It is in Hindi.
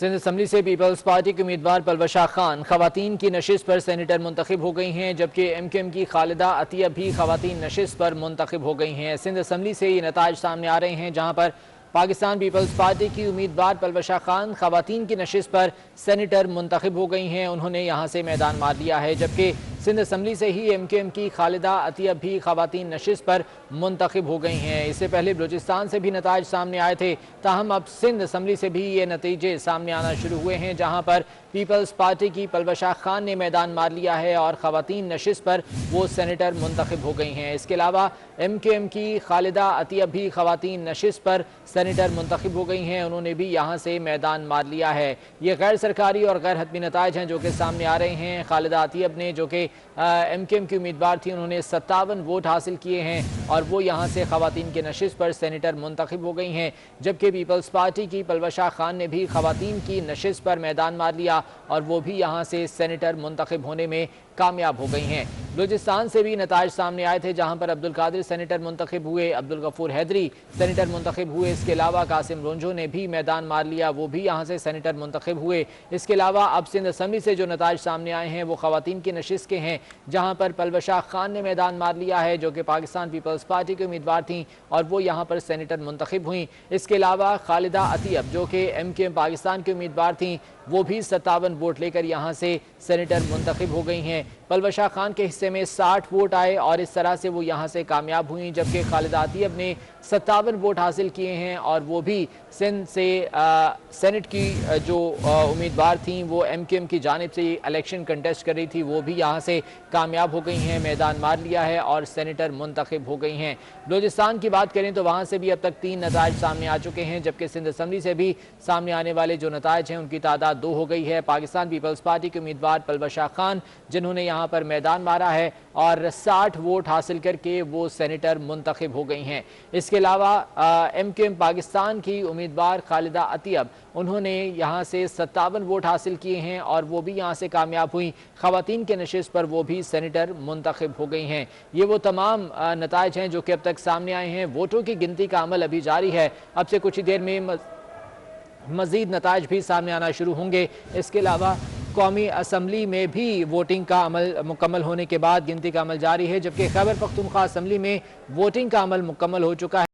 सिंध असम्बली से पीपल्स पार्टी के उम्मीदवार पलवशा खान खवातीन की नशिस्त पर सेनेटर मुंतखब हो गई हैं, जबकि MQM की खालिदा अतियब भी खवातीन नशिस्त पर मुंतखब हो गई हैं। सिंध असम्बली से ये नताज सामने आ रहे हैं, जहाँ पर पाकिस्तान पीपल्स पार्टी की उम्मीदवार पलवशा खान खवातीन की नशिस्त पर सेनेटर मुंतखब हो गई हैं। उन्होंने यहाँ से मैदान मार लिया है, जबकि सिंध असम्बली से ही MQM की खालिदा अतियब भी खवातीन नशिस्त पर मुंतखब हो गई हैं। इससे पहले बलूचिस्तान से भी नताज सामने आए थे, ताहम अब सिंध असम्बली से भी ये नतीजे सामने आना शुरू हुए हैं, जहाँ पर पीपल्स पार्टी की पलवशा खान ने मैदान मार लिया है और खवातीन नशिस्त पर वो सेनेटर मुंतखब हो गई हैं। इसके अलावा MQM की खालिदा अतियब भी खवातीन नशिस्त पर सेनेटर मुंतखब हो गई हैं, उन्होंने भी यहाँ से मैदान मार लिया है। ये गैर सरकारी और गैर हतमी नताइज हैं जो कि सामने आ रहे हैं। खालिदा अतियब ने, जो कि MQM की उम्मीदवार थी, उन्होंने 57 वोट हासिल किए हैं और वो यहाँ से खवातीन के नशिस्त पर सेनेटर मुंतखब हो गई हैं, जबकि पीपल्स पार्टी की पलवशा खान ने भी खवातीन की नशिस्त पर मैदान मार लिया और वो भी यहाँ से सेनेटर मुंतखब होने में कामयाब हो गई हैं। बलूचिस्तान से भी नताज सामने आए थे, जहाँ पर अब्दुल कादिर सेनेटर मुंतखब हुए, अब्दुल गफूर हैदरी सेनेटर मुंतखब हुए। इसके अलावा कासिम रोंजो ने भी मैदान मार लिया, वो भी यहाँ से सेनेटर मुंतखब हुए। इसके अलावा अब सिंध असम्बली से जो नताज सामने आए हैं वो खवातीन की नशिस्त के हैं, जहाँ पर पलवशा खान ने मैदान मार लिया है, जो कि पाकिस्तान पीपल्स पार्टी की उम्मीदवार थी और वो यहाँ पर सेनेटर मुंतखब हुई। इसके अलावा खालिदा अतियब, जो कि MQM पाकिस्तान की उम्मीदवार थी, वो भी 57 वोट लेकर यहाँ से सेनेटर मुंतखब हो गई हैं। पलवशा खान के हिस्से में 60 वोट आए और इस तरह से वो यहाँ से कामयाब हुई, जबकि खालिदा अतियब ने 57 वोट हासिल किए हैं और वो भी सिंध से सेनेट की जो उम्मीदवार थी, वो MQM की जानिब से इलेक्शन कंटेस्ट कर रही थी, वो भी यहाँ से कामयाब हो गई हैं, मैदान मार लिया है और सेनेटर मुंतखब हो गई हैं। बलूचिस्तान की बात करें तो वहाँ से भी अब तक 3 नताइज सामने आ चुके हैं, जबकि सिंध असम्बली से भी सामने आने वाले जो नताइज हैं उनकी तादाद 2 हो गई है। पाकिस्तान पीपल्स पार्टी के उम्मीदवार पलवशा खान, जिन्होंने यहाँ पर मैदान मारा है और 60 वोट हासिल करके वो सेनेटर मुंतखब हो गई हैं। इसके अलावा MQM पाकिस्तान की उम्मीदवार खालिदा अतियब, उन्होंने यहाँ से 57 वोट हासिल किए हैं और वो भी यहाँ से कामयाब हुई। खवातीन के नशिस्त पर वो भी सेनेटर मुंतखब हो गई हैं। ये वो तमाम नताइज हैं जो कि अब तक सामने आए हैं। वोटों की गिनती का अमल अभी जारी है, अब से कुछ ही देर में मज़ीद नताइज भी सामने आना शुरू होंगे। इसके अलावा कौमी असम्बली में भी वोटिंग का अमल मुकम्मल होने के बाद गिनती का अमल जारी है, जबकि खैबर पख्तूनख्वा असम्बली में वोटिंग का अमल मुकम्मल हो चुका है।